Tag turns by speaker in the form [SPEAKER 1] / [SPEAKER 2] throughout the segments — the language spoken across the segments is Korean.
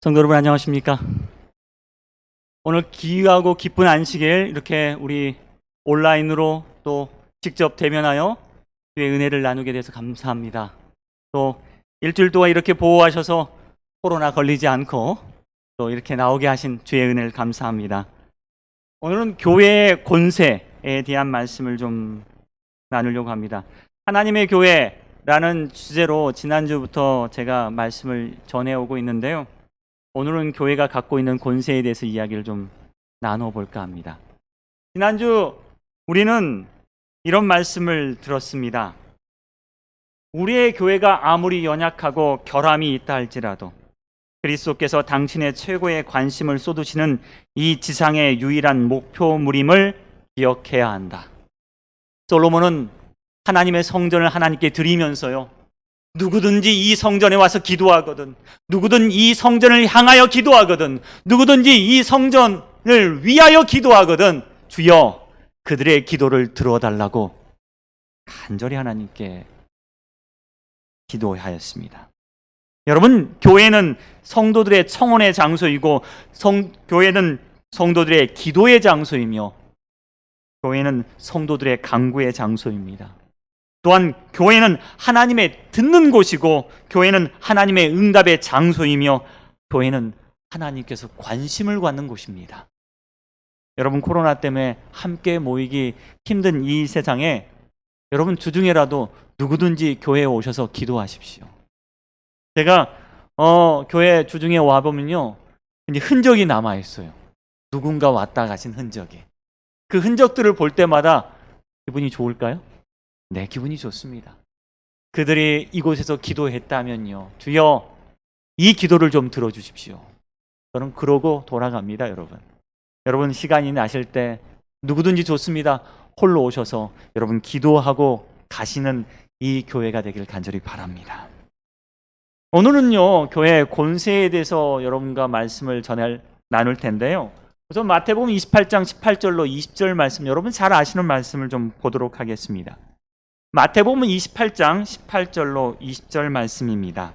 [SPEAKER 1] 성도 여러분 안녕하십니까? 오늘 귀하고 기쁜 안식일 이렇게 우리 온라인으로 또 직접 대면하여 주의 은혜를 나누게 돼서 감사합니다. 또 일주일 동안 이렇게 보호하셔서 코로나 걸리지 않고 또 이렇게 나오게 하신 주의 은혜를 감사합니다. 오늘은 교회의 권세에 대한 말씀을 좀 나누려고 합니다. 하나님의 교회라는 주제로 지난주부터 제가 말씀을 전해오고 있는데요. 오늘은 교회가 갖고 있는 권세에 대해서 이야기를 좀 나눠볼까 합니다. 지난주 우리는 이런 말씀을 들었습니다. 우리의 교회가 아무리 연약하고 결함이 있다 할지라도 그리스도께서 당신의 최고의 관심을 쏟으시는 이 지상의 유일한 목표물임을 기억해야 한다. 솔로몬은 하나님의 성전을 하나님께 드리면서요, 누구든지 이 성전에 와서 기도하거든, 누구든 이 성전을 향하여 기도하거든, 누구든지 이 성전을 위하여 기도하거든 주여 그들의 기도를 들어달라고 간절히 하나님께 기도하였습니다. 여러분, 교회는 성도들의 청원의 장소이고 교회는 성도들의 기도의 장소이며 교회는 성도들의 간구의 장소입니다. 또한 교회는 하나님의 듣는 곳이고 교회는 하나님의 응답의 장소이며 교회는 하나님께서 관심을 갖는 곳입니다. 여러분, 코로나 때문에 함께 모이기 힘든 이 세상에 여러분 주중에라도 누구든지 교회에 오셔서 기도하십시오. 제가 교회 주중에 와보면요, 이제 흔적이 남아있어요. 누군가 왔다 가신 흔적이. 그 흔적들을 볼 때마다 기분이 좋을까요? 네, 기분이 좋습니다. 그들이 이곳에서 기도했다면요, 주여 이 기도를 좀 들어주십시오. 저는 그러고 돌아갑니다. 여러분 시간이 나실 때 누구든지 좋습니다. 홀로 오셔서 여러분 기도하고 가시는 이 교회가 되길 간절히 바랍니다. 오늘은요, 교회 권세에 대해서 여러분과 말씀을 나눌 텐데요. 우선 마태복음 28장 18절로 20절 말씀, 여러분 잘 아시는 말씀을 좀 보도록 하겠습니다. 마태복음 28장 18절로 20절 말씀입니다.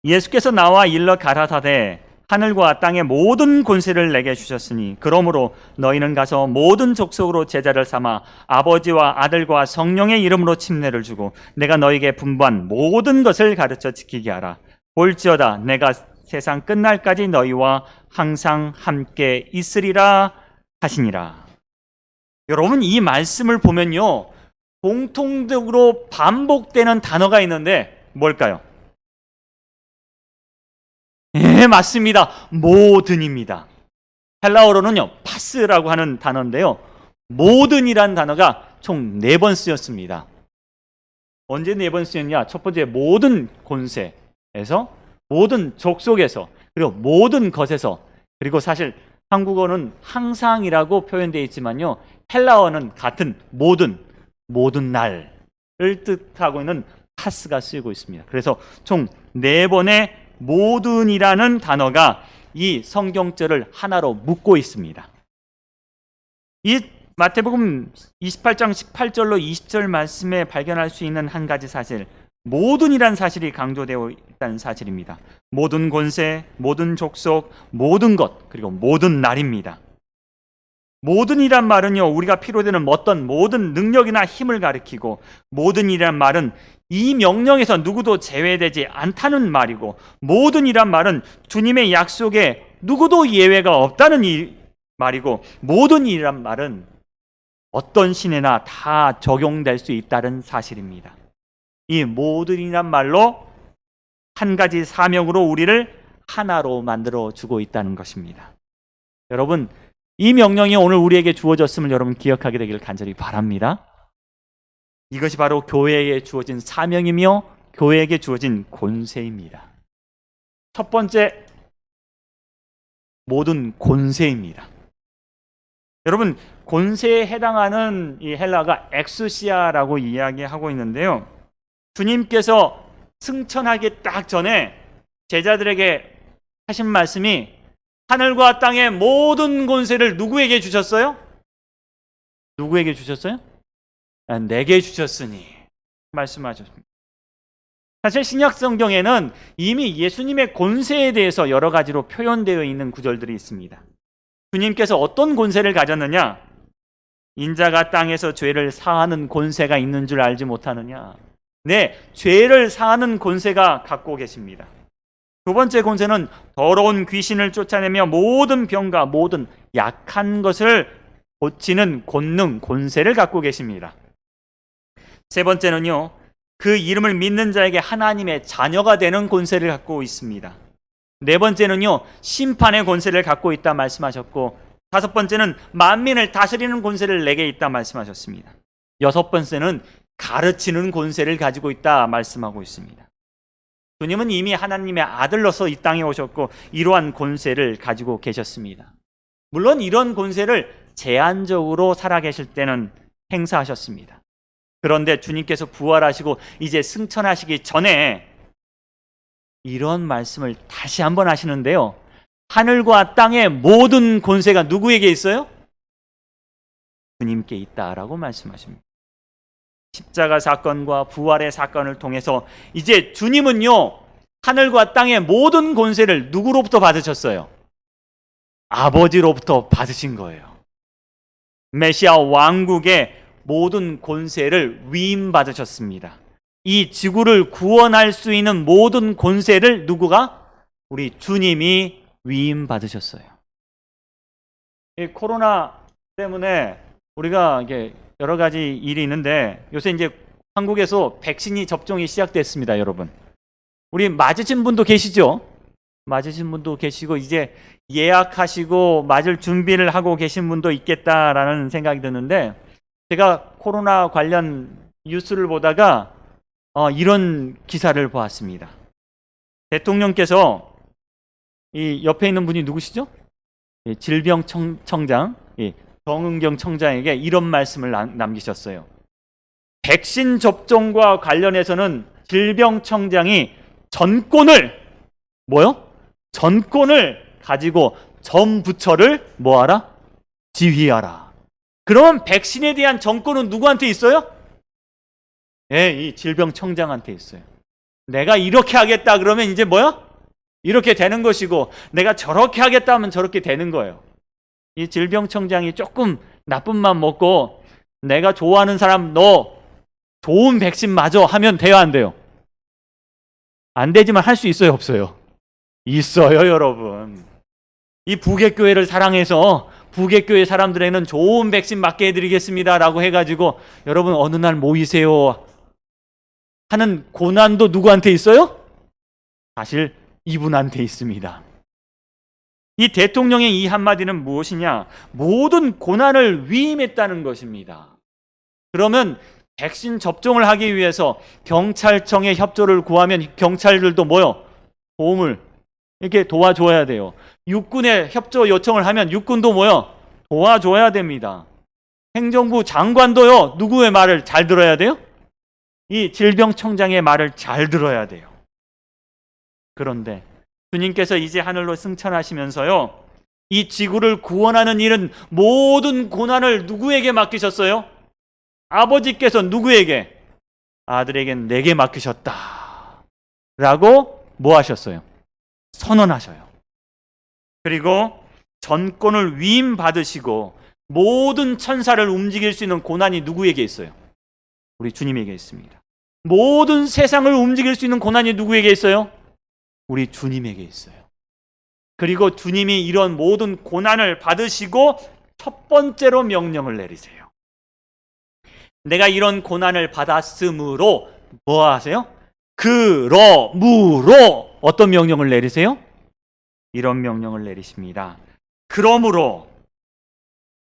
[SPEAKER 1] 예수께서 나와 일러 가라사대 하늘과 땅의 모든 권세를 내게 주셨으니 그러므로 너희는 가서 모든 족속으로 제자를 삼아 아버지와 아들과 성령의 이름으로 침례를 주고 내가 너희에게 분부한 모든 것을 가르쳐 지키게 하라. 볼지어다 내가 세상 끝날까지 너희와 항상 함께 있으리라 하시니라. 여러분, 이 말씀을 보면요, 공통적으로 반복되는 단어가 있는데 뭘까요? 예, 맞습니다. 모든입니다. 헬라어로는요, 파스라고 하는 단어인데요, 모든이란 단어가 총 4번 쓰였습니다. 언제 4번 쓰였냐? 첫 번째, 모든 권세에서, 모든 족속에서, 그리고 모든 것에서, 그리고 사실 한국어는 항상이라고 표현되어 있지만요, 헬라어는 같은 모든 날을 뜻하고 있는 파스가 쓰이고 있습니다. 그래서 총 4번의 모든이라는 단어가 이 성경절을 하나로 묶고 있습니다. 이 마태복음 28장 18절로 20절 말씀에 발견할 수 있는 한 가지 사실, 모든이란 사실이 강조되어 있다는 사실입니다. 모든 권세, 모든 족속, 모든 것, 그리고 모든 날입니다. 모든이란 말은요, 우리가 필요되는 어떤 모든 능력이나 힘을 가리키고, 모든이란 말은 이 명령에서 누구도 제외되지 않다는 말이고, 모든이란 말은 주님의 약속에 누구도 예외가 없다는 말이고, 모든이란 말은 어떤 신에나 다 적용될 수 있다는 사실입니다. 이 모든이란 말로 한 가지 사명으로 우리를 하나로 만들어 주고 있다는 것입니다. 여러분, 이 명령이 오늘 우리에게 주어졌음을 여러분 기억하게 되기를 간절히 바랍니다. 이것이 바로 교회에 주어진 사명이며 교회에게 주어진 권세입니다. 첫 번째, 모든 권세입니다. 여러분, 권세에 해당하는 이 헬라가 엑수시아라고 이야기하고 있는데요, 주님께서 승천하기 딱 전에 제자들에게 하신 말씀이 하늘과 땅의 모든 권세를 누구에게 주셨어요? 누구에게 주셨어요? 내게 주셨으니 말씀하셨습니다. 사실 신약 성경에는 이미 예수님의 권세에 대해서 여러 가지로 표현되어 있는 구절들이 있습니다. 주님께서 어떤 권세를 가졌느냐? 인자가 땅에서 죄를 사하는 권세가 있는 줄 알지 못하느냐? 네, 죄를 사하는 권세가 갖고 계십니다. 두 번째 권세는 더러운 귀신을 쫓아내며 모든 병과 모든 약한 것을 고치는 권능, 권세를 갖고 계십니다. 세 번째는요, 그 이름을 믿는 자에게 하나님의 자녀가 되는 권세를 갖고 있습니다. 네 번째는요, 심판의 권세를 갖고 있다 말씀하셨고, 다섯 번째는 만민을 다스리는 권세를 내게 있다 말씀하셨습니다. 여섯 번째는 가르치는 권세를 가지고 있다 말씀하고 있습니다. 주님은 이미 하나님의 아들로서 이 땅에 오셨고 이러한 권세를 가지고 계셨습니다. 물론 이런 권세를 제한적으로 살아계실 때는 행사하셨습니다. 그런데 주님께서 부활하시고 이제 승천하시기 전에 이런 말씀을 다시 한번 하시는데요, 하늘과 땅의 모든 권세가 누구에게 있어요? 주님께 있다라고 말씀하십니다. 십자가 사건과 부활의 사건을 통해서 이제 주님은요, 하늘과 땅의 모든 권세를 누구로부터 받으셨어요? 아버지로부터 받으신 거예요. 메시아 왕국의 모든 권세를 위임받으셨습니다. 이 지구를 구원할 수 있는 모든 권세를 누구가? 우리 주님이 위임받으셨어요. 이 코로나 때문에 우리가 이게 여러 가지 일이 있는데, 요새 이제 한국에서 백신이 접종이 시작됐습니다, 여러분. 우리 맞으신 분도 계시죠? 맞으신 분도 계시고 이제 예약하시고 맞을 준비를 하고 계신 분도 있겠다라는 생각이 드는데, 제가 코로나 관련 뉴스를 보다가 이런 기사를 보았습니다. 대통령께서 이 옆에 있는 분이 누구시죠? 질병청장 정은경 청장에게 이런 말씀을 남기셨어요. 백신 접종과 관련해서는 질병청장이 전권을 가지고 전 부처를 뭐하라? 지휘하라. 그러면 백신에 대한 전권은 누구한테 있어요? 이 질병청장한테 있어요. 내가 이렇게 하겠다 그러면 이제 이렇게 되는 것이고, 내가 저렇게 하겠다 하면 저렇게 되는 거예요. 이 질병청장이 조금 나쁜 맘 먹고 내가 좋아하는 사람 너 좋은 백신 맞아 하면 돼요, 안 돼요? 안 되지만 할 수 있어요, 없어요? 있어요, 여러분. 이 부객교회를 사랑해서 부객교회 사람들에게는 좋은 백신 맞게 해드리겠습니다 라고 해가지고 여러분 어느 날 모이세요 하는 고난도 누구한테 있어요? 사실 이분한테 있습니다. 이 대통령의 이 한마디는 무엇이냐? 모든 고난을 위임했다는 것입니다. 그러면 백신 접종을 하기 위해서 경찰청의 협조를 구하면 경찰들도 도움을 이렇게 도와줘야 돼요. 육군에 협조 요청을 하면 육군도 도와줘야 됩니다. 행정부 장관도요, 누구의 말을 잘 들어야 돼요? 이 질병청장의 말을 잘 들어야 돼요. 그런데 주님께서 이제 하늘로 승천하시면서요, 이 지구를 구원하는 일은 모든 고난을 누구에게 맡기셨어요? 아버지께서 누구에게? 아들에겐 내게 맡기셨다 라고 하셨어요? 선언하셔요. 그리고 전권을 위임받으시고 모든 천사를 움직일 수 있는 고난이 누구에게 있어요? 우리 주님에게 있습니다. 모든 세상을 움직일 수 있는 고난이 누구에게 있어요? 우리 주님에게 있어요. 그리고 주님이 이런 모든 고난을 받으시고 첫 번째로 명령을 내리세요. 내가 이런 고난을 받았으므로 뭐 하세요? 그러므로 어떤 명령을 내리세요? 이런 명령을 내리십니다. 그러므로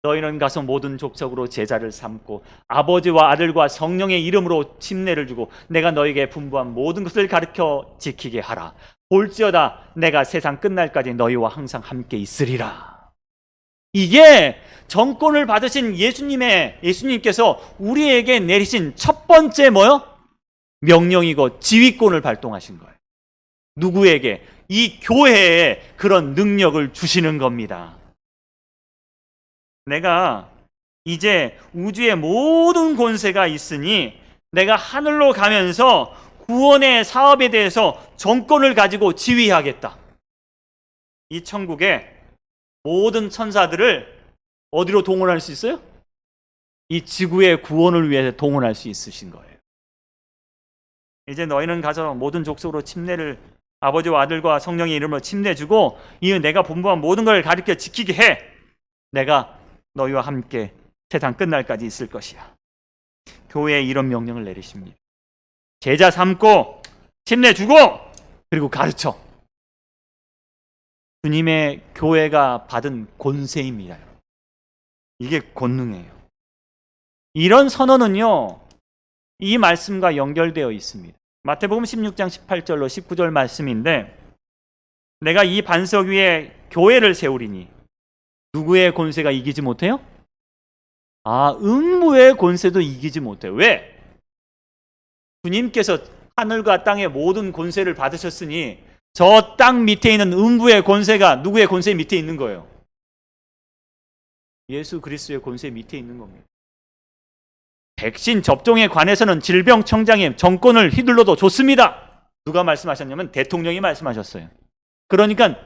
[SPEAKER 1] 너희는 가서 모든 족속으로 제자를 삼고 아버지와 아들과 성령의 이름으로 침례를 주고 내가 너희에게 분부한 모든 것을 가르쳐 지키게 하라. 볼지어다 내가 세상 끝날까지 너희와 항상 함께 있으리라. 이게 정권을 받으신 예수님께서 우리에게 내리신 첫 번째 명령이고 지휘권을 발동하신 거예요. 누구에게? 이 교회에 그런 능력을 주시는 겁니다. 내가 이제 우주의 모든 권세가 있으니 내가 하늘로 가면서 구원의 사업에 대해서 정권을 가지고 지휘하겠다. 이 천국의 모든 천사들을 어디로 동원할 수 있어요? 이 지구의 구원을 위해 동원할 수 있으신 거예요. 이제 너희는 가서 모든 족속으로 침례를 아버지와 아들과 성령의 이름으로 침례주고 이 내가 분부한 모든 걸 가르쳐 지키게 해. 내가 너희와 함께 세상 끝날까지 있을 것이야. 교회에 이런 명령을 내리십니다. 제자 삼고 침례주고 그리고 가르쳐. 주님의 교회가 받은 권세입니다. 이게 권능이에요. 이런 선언은요, 이 말씀과 연결되어 있습니다. 마태복음 16장 18절로 19절 말씀인데, 내가 이 반석 위에 교회를 세우리니 누구의 권세가 이기지 못해요? 음부의 권세도 이기지 못해요. 왜? 주님께서 하늘과 땅의 모든 권세를 받으셨으니 저 땅 밑에 있는 음부의 권세가 누구의 권세 밑에 있는 거예요? 예수 그리스도의 권세 밑에 있는 겁니다. 백신 접종에 관해서는 질병청장의 정권을 휘둘러도 좋습니다. 누가 말씀하셨냐면 대통령이 말씀하셨어요. 그러니까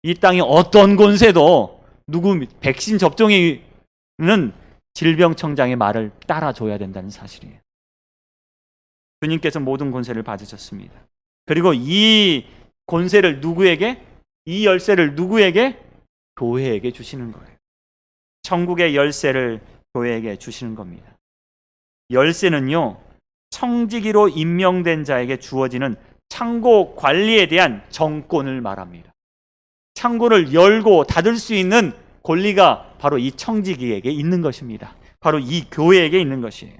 [SPEAKER 1] 이 땅의 어떤 권세도 백신 접종에는 질병청장의 말을 따라줘야 된다는 사실이에요. 주님께서 모든 권세를 받으셨습니다. 그리고 이 권세를 누구에게? 이 열쇠를 누구에게? 교회에게 주시는 거예요. 천국의 열쇠를 교회에게 주시는 겁니다. 열쇠는요, 청지기로 임명된 자에게 주어지는 창고 관리에 대한 정권을 말합니다. 창고를 열고 닫을 수 있는 권리가 바로 이 청지기에게 있는 것입니다. 바로 이 교회에게 있는 것이에요.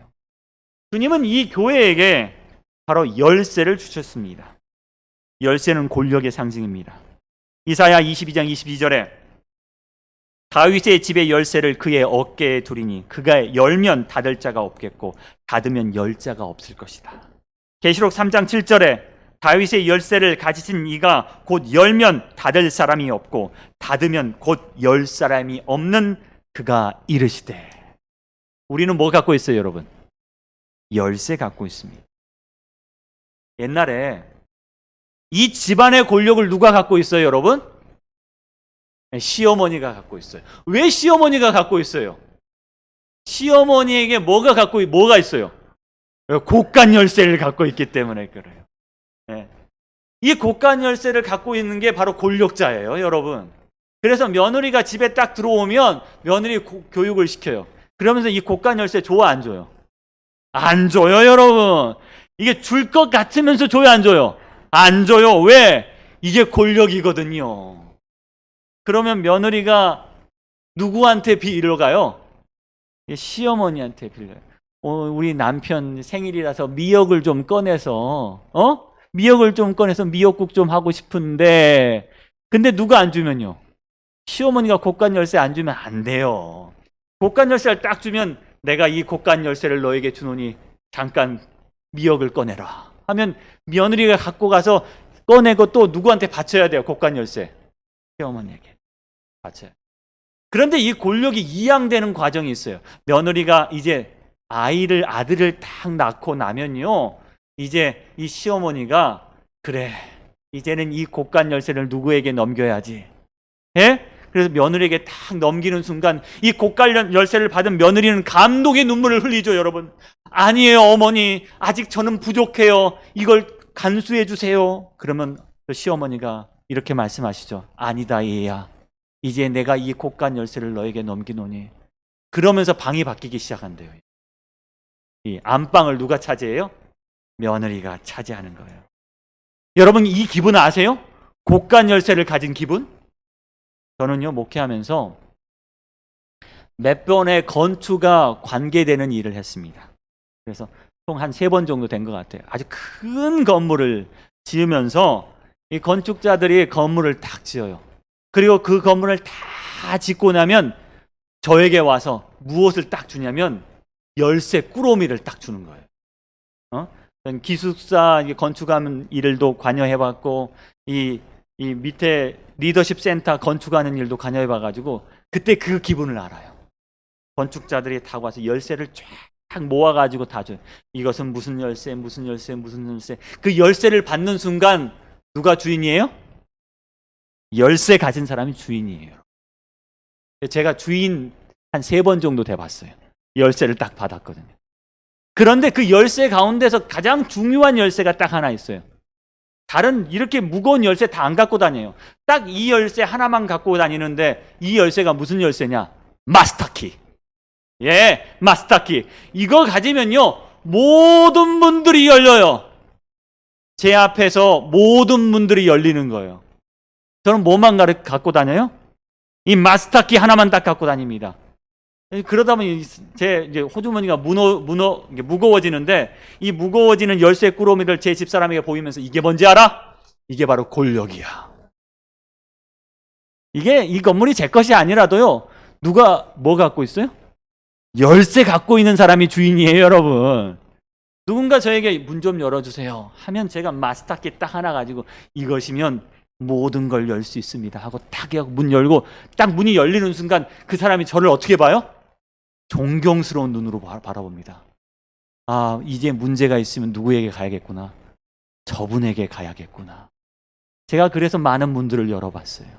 [SPEAKER 1] 주님은 이 교회에게 바로 열쇠를 주셨습니다. 열쇠는 권력의 상징입니다. 이사야 22장 22절에 다윗의 집의 열쇠를 그의 어깨에 두리니 그가 열면 닫을 자가 없겠고 닫으면 열 자가 없을 것이다. 계시록 3장 7절에 다윗의 열쇠를 가지신 이가 곧 열면 닫을 사람이 없고 닫으면 곧 열 사람이 없는 그가 이르시되. 우리는 뭐 갖고 있어요, 여러분? 열쇠 갖고 있습니다. 옛날에 이 집안의 권력을 누가 갖고 있어요, 여러분? 시어머니가 갖고 있어요. 왜 시어머니가 갖고 있어요? 시어머니에게 뭐가 있어요? 곳간 열쇠를 갖고 있기 때문에 그래요. 네. 이 곳간 열쇠를 갖고 있는 게 바로 권력자예요, 여러분. 그래서 며느리가 집에 딱 들어오면 며느리 교육을 시켜요. 그러면서 이 곳간 열쇠 줘요, 안 줘요? 안 줘요, 여러분. 이게 줄 것 같으면서 줘요, 안 줘요? 안 줘요. 왜? 이게 권력이거든요. 그러면 며느리가 누구한테 빌려 가요? 시어머니한테 빌려요. 우리 남편 생일이라서 미역을 좀 꺼내서 미역국 좀 하고 싶은데, 근데 누가 안 주면요? 시어머니가 곳간 열쇠 안 주면 안 돼요. 곳간 열쇠를 딱 주면 내가 이 곳간 열쇠를 너에게 주노니 잠깐 미역을 꺼내라 하면 며느리가 갖고 가서 꺼내고 또 누구한테 바쳐야 돼요? 곳간 열쇠. 시어머니에게 바쳐요. 그런데 이 권력이 이양되는 과정이 있어요. 며느리가 이제 아들을 딱 낳고 나면요, 이제 이 시어머니가 그래, 이제는 이 곳간 열쇠를 누구에게 넘겨야지. 예? 그래서 며느리에게 딱 넘기는 순간 이 곳간 열쇠를 받은 며느리는 감동의 눈물을 흘리죠, 여러분. 아니에요, 어머니. 아직 저는 부족해요. 이걸 간수해 주세요. 그러면 그 시어머니가 이렇게 말씀하시죠. 아니다, 얘야. 이제 내가 이 곳간 열쇠를 너에게 넘기노니. 그러면서 방이 바뀌기 시작한대요. 이 안방을 누가 차지해요? 며느리가 차지하는 거예요. 여러분, 이 기분 아세요? 곳간 열쇠를 가진 기분? 저는요, 목회하면서 몇 번의 건축과 관계되는 일을 했습니다. 그래서 총 한 3번 정도 된 것 같아요. 아주 큰 건물을 지으면서 이 건축자들이 건물을 딱 지어요. 그리고 그 건물을 다 짓고 나면 저에게 와서 무엇을 딱 주냐면 열쇠 꾸러미를 딱 주는 거예요. 기숙사 건축하는 일도 관여해봤고 이 밑에 리더십 센터 건축하는 일도 관여해봐가지고 그때 그 기분을 알아요. 건축자들이 다 와서 열쇠를 쫙 딱 모아가지고 다 줘요. 이것은 무슨 열쇠, 무슨 열쇠, 무슨 열쇠. 그 열쇠를 받는 순간 누가 주인이에요? 열쇠 가진 사람이 주인이에요. 제가 주인 한 3번 정도 돼봤어요. 열쇠를 딱 받았거든요. 그런데 그 열쇠 가운데서 가장 중요한 열쇠가 딱 하나 있어요. 다른 이렇게 무거운 열쇠 다 안 갖고 다녀요. 딱 이 열쇠 하나만 갖고 다니는데 이 열쇠가 무슨 열쇠냐? 마스터키. 예, 마스터키. 이거 가지면요 모든 문들이 열려요. 제 앞에서 모든 문들이 열리는 거예요. 저는 뭐만 갖고 다녀요? 이 마스터키 하나만 딱 갖고 다닙니다. 그러다 보니 제 이제 호주머니가 무거워지는데 이 무거워지는 열쇠 꾸러미를 제 집사람에게 보이면서 이게 뭔지 알아? 이게 바로 권력이야. 이게 이 건물이 제 것이 아니라도요 누가 뭐 갖고 있어요? 열쇠 갖고 있는 사람이 주인이에요, 여러분. 누군가 저에게 문 좀 열어주세요 하면 제가 마스터키 딱 하나 가지고 이것이면 모든 걸 열 수 있습니다 하고 딱 문 열고 딱 문이 열리는 순간 그 사람이 저를 어떻게 봐요? 존경스러운 눈으로 바라봅니다. 아, 이제 문제가 있으면 누구에게 가야겠구나. 저분에게 가야겠구나. 제가 그래서 많은 문들을 열어봤어요.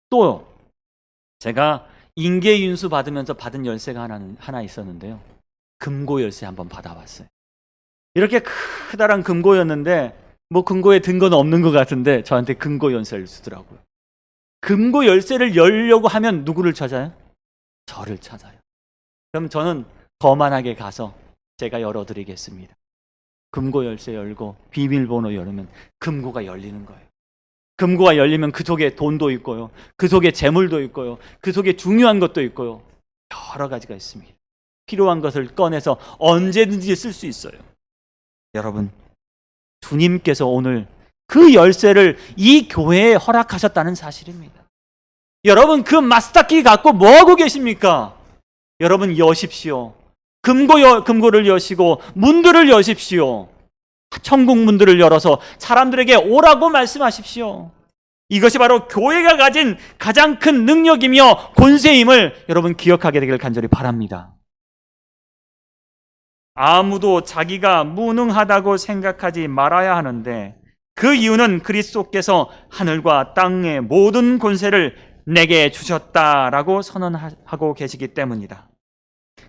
[SPEAKER 1] 또 제가 인계윤수 받으면서 받은 열쇠가 하나 있었는데요. 금고 열쇠 한번 받아봤어요. 이렇게 크다란 금고였는데 뭐 금고에 든 건 없는 것 같은데 저한테 금고 열쇠를 주더라고요. 금고 열쇠를 열려고 하면 누구를 찾아요? 저를 찾아요. 그럼 저는 거만하게 가서 제가 열어드리겠습니다. 금고 열쇠 열고 비밀번호 열으면 금고가 열리는 거예요. 금고가 열리면 그 속에 돈도 있고요. 그 속에 재물도 있고요. 그 속에 중요한 것도 있고요. 여러 가지가 있습니다. 필요한 것을 꺼내서 언제든지 쓸 수 있어요. 여러분, 주님께서 오늘 그 열쇠를 이 교회에 허락하셨다는 사실입니다. 여러분, 그 마스터키 갖고 뭐하고 계십니까? 여러분, 여십시오. 금고를 여시고 문들을 여십시오. 천국 문들을 열어서 사람들에게 오라고 말씀하십시오. 이것이 바로 교회가 가진 가장 큰 능력이며 권세임을 여러분 기억하게 되기를 간절히 바랍니다. 아무도 자기가 무능하다고 생각하지 말아야 하는데 그 이유는 그리스도께서 하늘과 땅의 모든 권세를 내게 주셨다라고 선언하고 계시기 때문이다.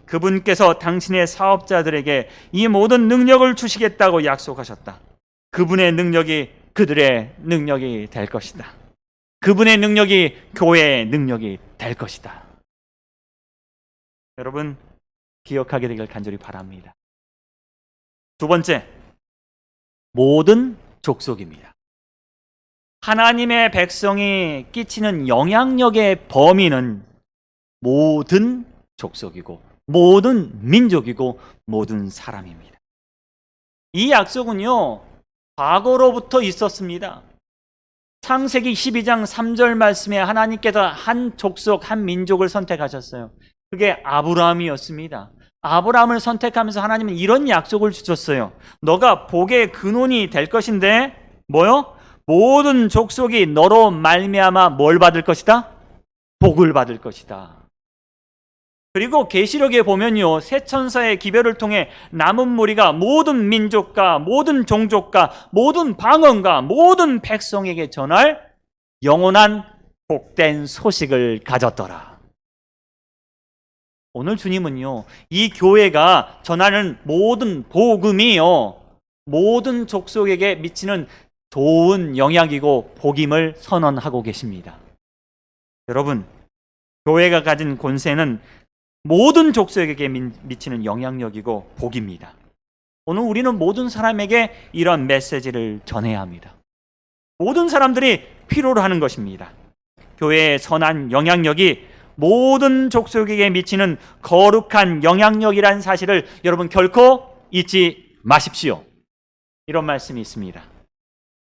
[SPEAKER 1] 그분께서 당신의 사업자들에게 이 모든 능력을 주시겠다고 약속하셨다. 그분의 능력이 그들의 능력이 될 것이다. 그분의 능력이 교회의 능력이 될 것이다. 여러분, 기억하게 되길 간절히 바랍니다. 두 번째, 모든 족속입니다. 하나님의 백성이 끼치는 영향력의 범위는 모든 족속이고 모든 민족이고 모든 사람입니다. 이 약속은요, 과거로부터 있었습니다. 창세기 12장 3절 말씀에 하나님께서 한 족속, 한 민족을 선택하셨어요. 그게 아브라함이었습니다. 아브라함을 선택하면서 하나님은 이런 약속을 주셨어요. 너가 복의 근원이 될 것인데 뭐요? 모든 족속이 너로 말미암아 뭘 받을 것이다? 복을 받을 것이다. 그리고 계시록에 보면요, 새 천사의 기별을 통해 남은 무리가 모든 민족과 모든 종족과 모든 방언과 모든 백성에게 전할 영원한 복된 소식을 가졌더라. 오늘 주님은요, 이 교회가 전하는 모든 복음이요, 모든 족속에게 미치는 좋은 영향이고 복임을 선언하고 계십니다. 여러분, 교회가 가진 권세는 모든 족속에게 미치는 영향력이고 복입니다. 오늘 우리는 모든 사람에게 이런 메시지를 전해야 합니다. 모든 사람들이 필요로 하는 것입니다. 교회의 선한 영향력이 모든 족속에게 미치는 거룩한 영향력이라는 사실을 여러분 결코 잊지 마십시오. 이런 말씀이 있습니다.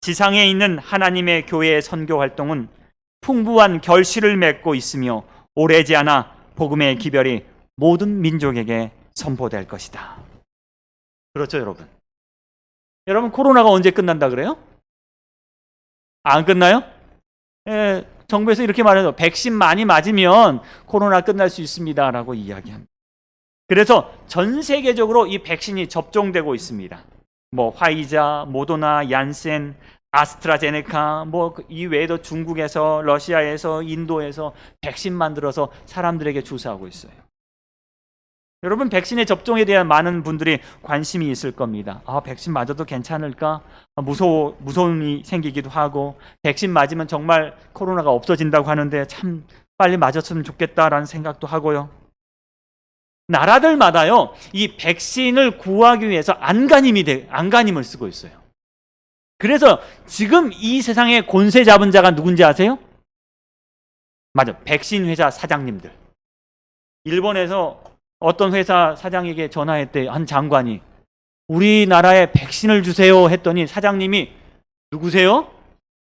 [SPEAKER 1] 지상에 있는 하나님의 교회의 선교 활동은 풍부한 결실을 맺고 있으며 오래지 않아 복음의 기별이 모든 민족에게 선포될 것이다. 그렇죠, 여러분? 여러분, 코로나가 언제 끝난다 그래요? 안 끝나요? 예, 정부에서 이렇게 말해요. 백신 많이 맞으면 코로나 끝날 수 있습니다라고 이야기합니다. 그래서 전 세계적으로 이 백신이 접종되고 있습니다. 뭐 화이자, 모더나, 얀센, 아스트라제네카, 뭐 이 외에도 중국에서, 러시아에서, 인도에서 백신 만들어서 사람들에게 주사하고 있어요. 여러분, 백신의 접종에 대한 많은 분들이 관심이 있을 겁니다. 백신 맞아도 괜찮을까? 무서움이 생기기도 하고, 백신 맞으면 정말 코로나가 없어진다고 하는데 참 빨리 맞았으면 좋겠다라는 생각도 하고요. 나라들마다요, 이 백신을 구하기 위해서 안간힘을 쓰고 있어요. 그래서 지금 이 세상에 권세 잡은 자가 누군지 아세요? 맞아, 백신 회사 사장님들. 일본에서 어떤 회사 사장에게 전화했대, 한 장관이. 우리나라에 백신을 주세요 했더니 사장님이, 누구세요?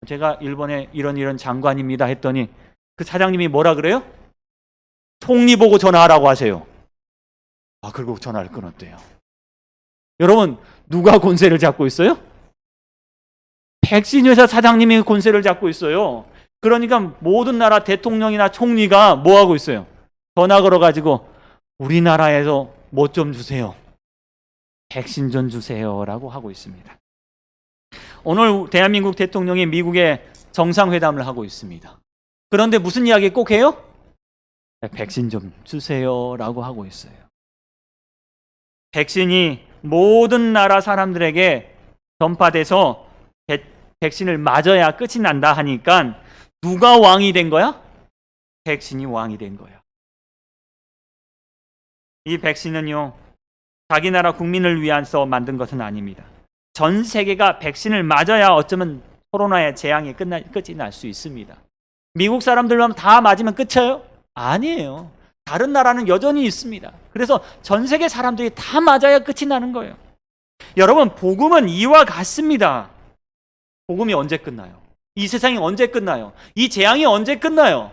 [SPEAKER 1] 제가 일본의 이런 장관입니다 했더니 그 사장님이 뭐라 그래요? 총리 보고 전화하라고 하세요. 그리고 전화를 끊었대요. 여러분, 누가 권세를 잡고 있어요? 백신 회사 사장님이 권세를 잡고 있어요. 그러니까 모든 나라 대통령이나 총리가 뭐 하고 있어요? 전화 걸어가지고 우리나라에서 뭐 좀 주세요. 백신 좀 주세요라고 하고 있습니다. 오늘 대한민국 대통령이 미국에 정상회담을 하고 있습니다. 그런데 무슨 이야기 꼭 해요? 백신 좀 주세요라고 하고 있어요. 백신이 모든 나라 사람들에게 전파돼서 백신을 맞아야 끝이 난다 하니까 누가 왕이 된 거야? 백신이 왕이 된 거야. 이 백신은요, 자기 나라 국민을 위해서 만든 것은 아닙니다. 전 세계가 백신을 맞아야 어쩌면 코로나의 재앙이 끝이 날 수 있습니다. 미국 사람들만 다 맞으면 끝이에요? 아니에요. 다른 나라는 여전히 있습니다. 그래서 전 세계 사람들이 다 맞아야 끝이 나는 거예요. 여러분, 복음은 이와 같습니다. 복음이 언제 끝나요? 이 세상이 언제 끝나요? 이 재앙이 언제 끝나요?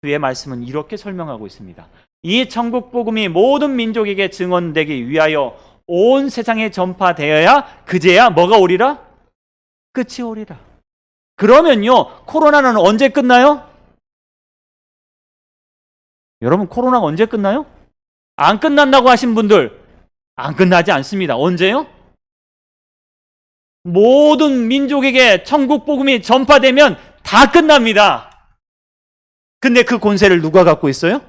[SPEAKER 1] 그의 말씀은 이렇게 설명하고 있습니다. 이 천국 복음이 모든 민족에게 증언되기 위하여 온 세상에 전파되어야 그제야 뭐가 오리라? 끝이 오리라. 그러면요, 코로나는 언제 끝나요? 여러분, 코로나가 언제 끝나요? 안 끝난다고 하신 분들, 안 끝나지 않습니다. 언제요? 모든 민족에게 천국 복음이 전파되면 다 끝납니다. 근데 그 권세를 누가 갖고 있어요?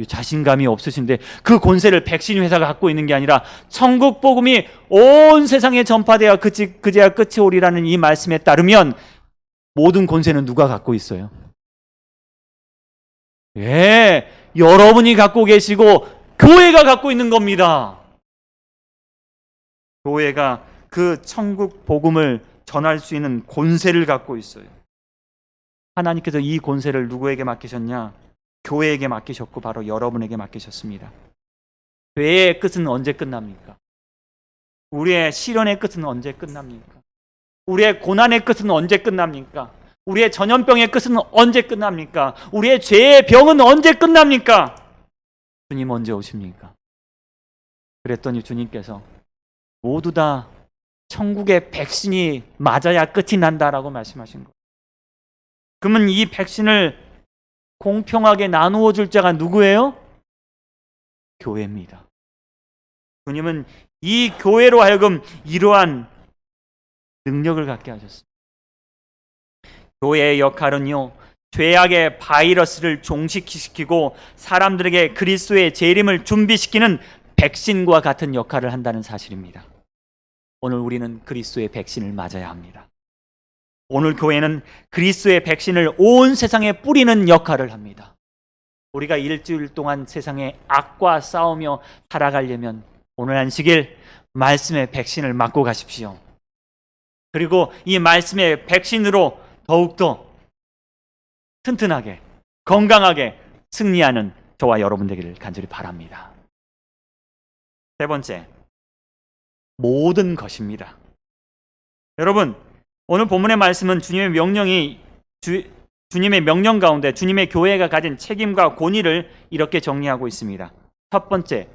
[SPEAKER 1] 자신감이 없으신데 그 권세를 백신 회사가 갖고 있는 게 아니라 천국 복음이 온 세상에 전파되어 그제야 끝이 오리라는 이 말씀에 따르면 모든 권세는 누가 갖고 있어요? 여러분이 갖고 계시고 교회가 갖고 있는 겁니다. 교회가 그 천국 복음을 전할 수 있는 권세를 갖고 있어요. 하나님께서 이 권세를 누구에게 맡기셨냐? 교회에게 맡기셨고 바로 여러분에게 맡기셨습니다. 죄의 끝은 언제 끝납니까? 우리의 시련의 끝은 언제 끝납니까? 우리의 고난의 끝은 언제 끝납니까? 우리의 전염병의 끝은 언제 끝납니까? 우리의 죄의 병은 언제 끝납니까? 주님 언제 오십니까? 그랬더니 주님께서 모두 다 천국의 백신이 맞아야 끝이 난다라고 말씀하신 거예요. 그러면 이 백신을 공평하게 나누어 줄 자가 누구예요? 교회입니다. 주님은 이 교회로 하여금 이러한 능력을 갖게 하셨습니다. 교회의 역할은요, 죄악의 바이러스를 종식시키고 사람들에게 그리스도의 재림을 준비시키는 백신과 같은 역할을 한다는 사실입니다. 오늘 우리는 그리스도의 백신을 맞아야 합니다. 오늘 교회는 그리스도의 백신을 온 세상에 뿌리는 역할을 합니다. 우리가 일주일 동안 세상의 악과 싸우며 살아가려면 오늘 안식일 말씀의 백신을 맞고 가십시오. 그리고 이 말씀의 백신으로 더욱더 튼튼하게 건강하게 승리하는 저와 여러분 되기를 간절히 바랍니다. 세 번째, 모든 것입니다. 여러분, 오늘 본문의 말씀은 주님의 명령 가운데 주님의 교회가 가진 책임과 권위를 이렇게 정리하고 있습니다. 첫 번째,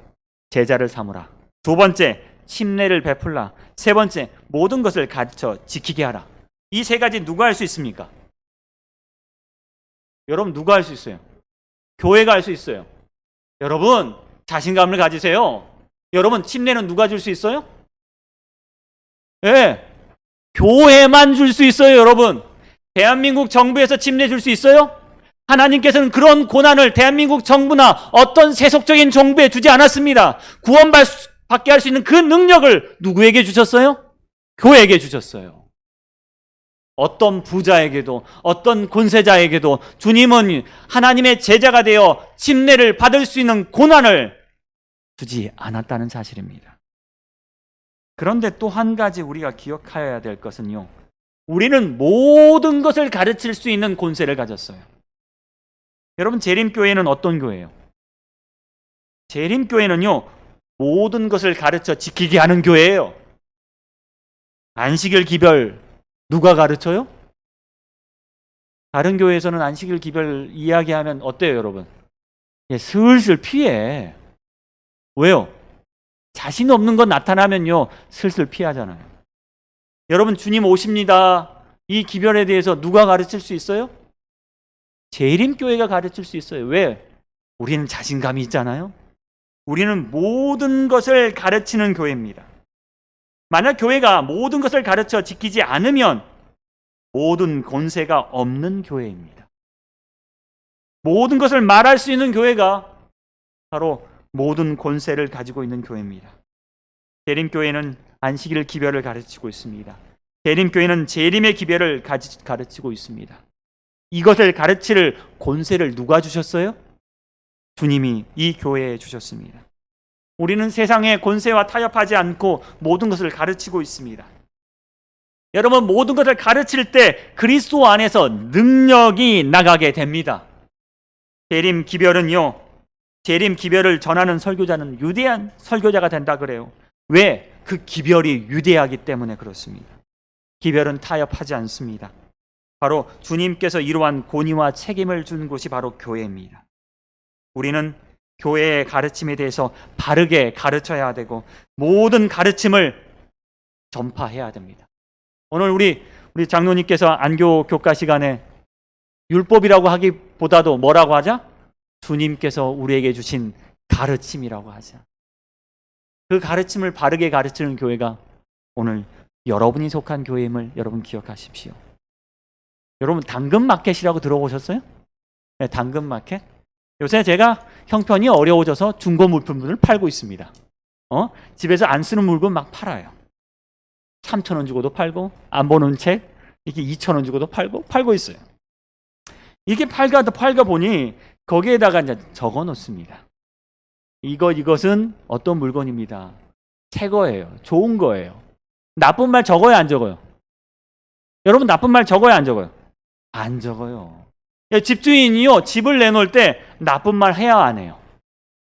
[SPEAKER 1] 제자를 삼으라. 두 번째, 침례를 베풀라. 세 번째, 모든 것을 가르쳐 지키게 하라. 이 세 가지 누가 할 수 있습니까? 여러분, 누가 할 수 있어요? 교회가 할 수 있어요. 여러분, 자신감을 가지세요. 여러분, 침례는 누가 줄 수 있어요? 예. 교회만 줄 수 있어요, 여러분. 대한민국 정부에서 침례 줄 수 있어요? 하나님께서는 그런 고난을 대한민국 정부나 어떤 세속적인 정부에 주지 않았습니다. 구원받게 할 수 있는 그 능력을 누구에게 주셨어요? 교회에게 주셨어요. 어떤 부자에게도 어떤 권세자에게도 주님은 하나님의 제자가 되어 침례를 받을 수 있는 고난을 주지 않았다는 사실입니다. 그런데 또 한 가지 우리가 기억해야 될 것은요, 우리는 모든 것을 가르칠 수 있는 권세를 가졌어요. 여러분, 재림교회는 어떤 교회예요? 재림교회는요, 모든 것을 가르쳐 지키게 하는 교회예요. 안식일 기별 누가 가르쳐요? 다른 교회에서는 안식일 기별 이야기하면 어때요, 여러분? 예, 슬슬 피해. 왜요? 자신 없는 것 나타나면요, 슬슬 피하잖아요. 여러분, 주님 오십니다. 이 기별에 대해서 누가 가르칠 수 있어요? 재림교회가 가르칠 수 있어요. 왜? 우리는 자신감이 있잖아요. 우리는 모든 것을 가르치는 교회입니다. 만약 교회가 모든 것을 가르쳐 지키지 않으면 모든 권세가 없는 교회입니다. 모든 것을 말할 수 있는 교회가 바로 모든 권세를 가지고 있는 교회입니다. 재림교회는 안식일 기별을 가르치고 있습니다. 재림교회는 재림의 기별을 가르치고 있습니다. 이것을 가르칠 권세를 누가 주셨어요? 주님이 이 교회에 주셨습니다. 우리는 세상의 권세와 타협하지 않고 모든 것을 가르치고 있습니다. 여러분, 모든 것을 가르칠 때 그리스도 안에서 능력이 나가게 됩니다. 재림 기별은요, 재림 기별을 전하는 설교자는 위대한 설교자가 된다 그래요. 왜? 그 기별이 위대하기 때문에 그렇습니다. 기별은 타협하지 않습니다. 바로 주님께서 이러한 권위와 책임을 준 곳이 바로 교회입니다. 우리는 교회의 가르침에 대해서 바르게 가르쳐야 되고 모든 가르침을 전파해야 됩니다. 오늘 우리 장로님께서 안교 교과 시간에 율법이라고 하기보다도 뭐라고 하자? 주님께서 우리에게 주신 가르침이라고 하자. 그 가르침을 바르게 가르치는 교회가 오늘 여러분이 속한 교회임을 여러분 기억하십시오. 여러분, 당근마켓이라고 들어보셨어요? 네, 당근마켓. 요새 제가 형편이 어려워져서 중고 물품들을 팔고 있습니다. 집에서 안 쓰는 물건 막 팔아요. 3,000원 주고도 팔고, 안 보는 책 이렇게 2,000원 주고도 팔고 있어요. 이렇게 팔다 보니 거기에다가 이제 적어 놓습니다. 이것은 어떤 물건입니다. 새 거예요. 좋은 거예요. 나쁜 말 적어요, 안 적어요? 여러분, 나쁜 말 적어요, 안 적어요? 안 적어요. 집주인이요, 집을 내놓을 때 나쁜 말 해야 안 해요?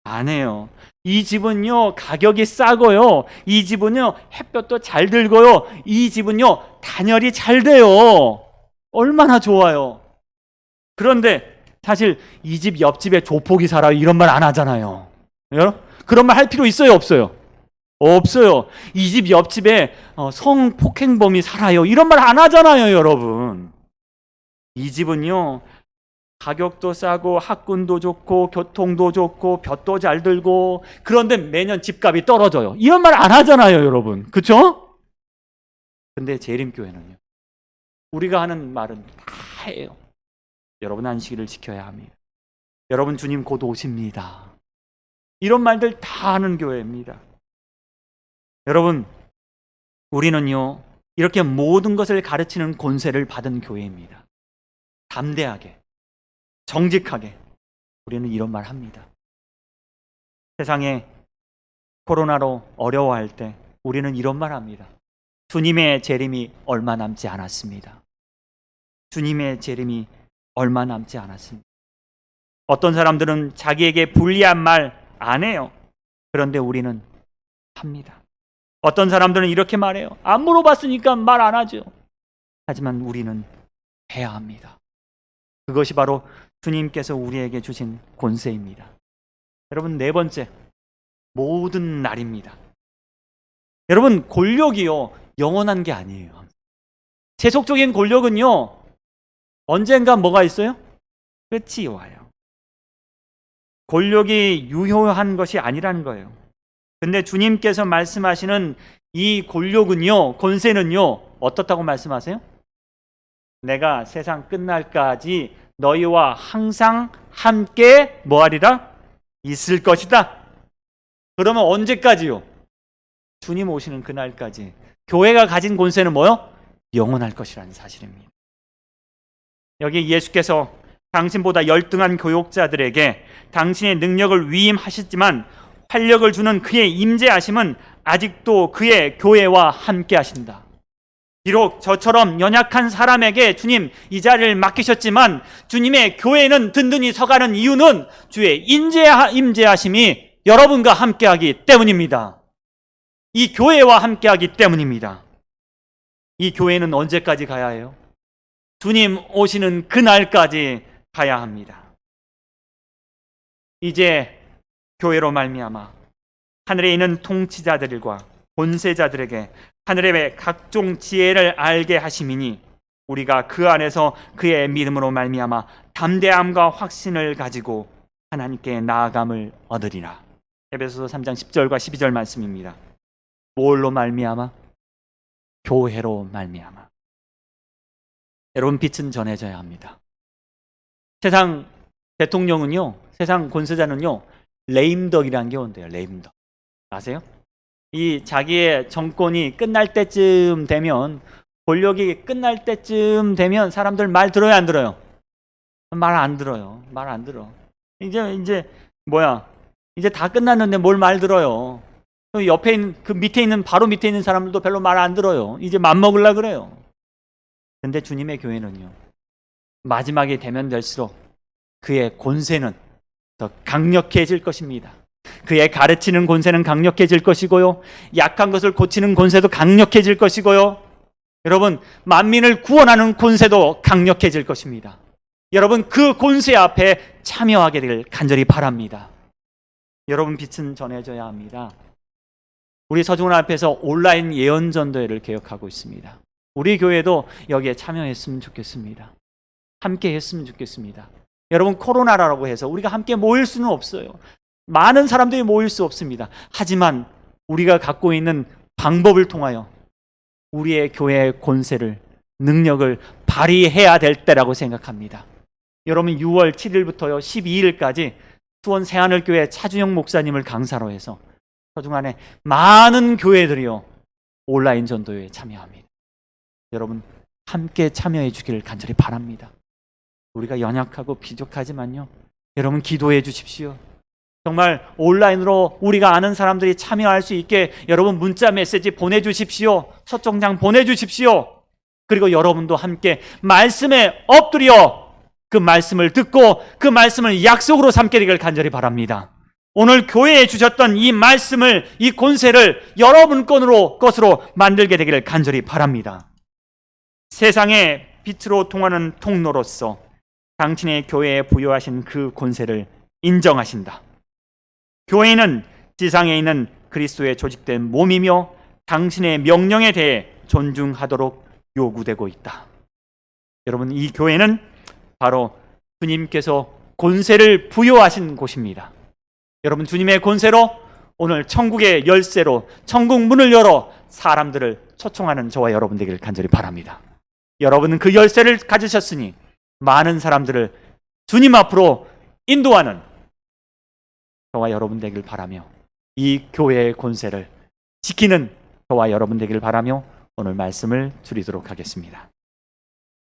[SPEAKER 1] 안 해요. 이 집은요, 가격이 싸고요. 이 집은요, 햇볕도 잘 들고요. 이 집은요, 단열이 잘 돼요. 얼마나 좋아요. 그런데 사실 이 집 옆집에 조폭이 살아요, 이런 말 안 하잖아요. 그런 말 할 필요 있어요, 없어요? 없어요. 이 집 옆집에 성폭행범이 살아요, 이런 말 안 하잖아요, 여러분. 이 집은요, 가격도 싸고 학군도 좋고 교통도 좋고 볕도 잘 들고 그런데 매년 집값이 떨어져요, 이런 말 안 하잖아요, 여러분. 그렇죠? 근데 재림교회는요, 우리가 하는 말은 다 해요. 여러분, 안식일을 지켜야 합니다. 여러분, 주님 곧 오십니다. 이런 말들 다 하는 교회입니다. 여러분, 우리는요, 이렇게 모든 것을 가르치는 권세를 받은 교회입니다. 담대하게, 정직하게 우리는 이런 말 합니다. 세상에 코로나로 어려워할 때 우리는 이런 말 합니다. 주님의 재림이 얼마 남지 않았습니다. 주님의 재림이 얼마 남지 않았습니다. 어떤 사람들은 자기에게 불리한 말 안 해요. 그런데 우리는 합니다. 어떤 사람들은 이렇게 말해요. 안 물어봤으니까 말 안 하죠. 하지만 우리는 해야 합니다. 그것이 바로 주님께서 우리에게 주신 권세입니다. 여러분, 네 번째, 모든 날입니다. 여러분, 권력이요, 영원한 게 아니에요. 세속적인 권력은요, 언젠가 뭐가 있어요? 끝이 와요. 권력이 유효한 것이 아니라는 거예요. 근데 주님께서 말씀하시는 이 권력은요, 권세는요, 어떻다고 말씀하세요? 내가 세상 끝날까지 너희와 항상 함께 뭐하리라? 있을 것이다. 그러면 언제까지요? 주님 오시는 그날까지. 교회가 가진 권세는 뭐요? 영원할 것이라는 사실입니다. 여기 예수께서 당신보다 열등한 교육자들에게 당신의 능력을 위임하셨지만 활력을 주는 그의 임재하심은 아직도 그의 교회와 함께 하신다. 비록 저처럼 연약한 사람에게 주님 이 자리를 맡기셨지만 주님의 교회는 든든히 서가는 이유는 주의 임재하심이 여러분과 함께하기 때문입니다. 이 교회와 함께하기 때문입니다. 이 교회는 언제까지 가야 해요? 주님 오시는 그날까지 가야 합니다. 이제 교회로 말미암아 하늘에 있는 통치자들과 권세자들에게 하늘의 각종 지혜를 알게 하심이니 우리가 그 안에서 그의 믿음으로 말미암아 담대함과 확신을 가지고 하나님께 나아감을 얻으리라. 에베소서 3장 10절과 12절 말씀입니다. 뭘로 말미암아? 교회로 말미암아. 여러분, 빛은 전해져야 합니다. 세상 대통령은요, 세상 권세자는요, 레임덕이라는 게 온대요. 레임덕 아세요? 이 자기의 정권이 끝날 때쯤 되면, 권력이 끝날 때쯤 되면 사람들 말 들어요, 안 들어요? 말 안 들어요. 말 안 들어. 이제 이제 다 끝났는데 뭘 말 들어요? 옆에 있는 그 밑에 있는 바로 밑에 있는 사람들도 별로 말 안 들어요. 이제 맘먹으려 그래요. 근데 주님의 교회는요, 마지막이 되면 될수록 그의 권세는 더 강력해질 것입니다. 그의 가르치는 권세는 강력해질 것이고요, 약한 것을 고치는 권세도 강력해질 것이고요, 여러분, 만민을 구원하는 권세도 강력해질 것입니다. 여러분, 그 권세 앞에 참여하게 되길 간절히 바랍니다. 여러분, 빛은 전해져야 합니다. 우리 서중원 앞에서 온라인 예언전도회를 개혁하고 있습니다. 우리 교회도 여기에 참여했으면 좋겠습니다. 함께 했으면 좋겠습니다. 여러분, 코로나라고 해서 우리가 함께 모일 수는 없어요. 많은 사람들이 모일 수 없습니다. 하지만 우리가 갖고 있는 방법을 통하여 우리의 교회의 권세를, 능력을 발휘해야 될 때라고 생각합니다. 여러분, 6월 7일부터요 12일까지 수원 새하늘교회 차주영 목사님을 강사로 해서 서중안에 많은 교회들이요 온라인 전도회에 참여합니다. 여러분, 함께 참여해 주기를 간절히 바랍니다. 우리가 연약하고 비족하지만요, 여러분 기도해 주십시오. 정말 온라인으로 우리가 아는 사람들이 참여할 수 있게 여러분 문자 메시지 보내주십시오. 서청장 보내주십시오. 그리고 여러분도 함께 말씀에 엎드려 그 말씀을 듣고 그 말씀을 약속으로 삼게 되기를 간절히 바랍니다. 오늘 교회에 주셨던 이 말씀을, 이 권세를 여러분 것으로 만들게 되기를 간절히 바랍니다. 세상의 빛으로 통하는 통로로서 당신의 교회에 부여하신 그 권세를 인정하신다. 교회는 지상에 있는 그리스도의 조직된 몸이며 당신의 명령에 대해 존중하도록 요구되고 있다. 여러분, 이 교회는 바로 주님께서 권세를 부여하신 곳입니다. 여러분, 주님의 권세로 오늘 천국의 열쇠로 천국 문을 열어 사람들을 초청하는 저와 여러분 되기를 간절히 바랍니다. 여러분은 그 열쇠를 가지셨으니 많은 사람들을 주님 앞으로 인도하는 저와 여러분 되길 바라며 이 교회의 권세를 지키는 저와 여러분 되길 바라며 오늘 말씀을 줄이도록 하겠습니다.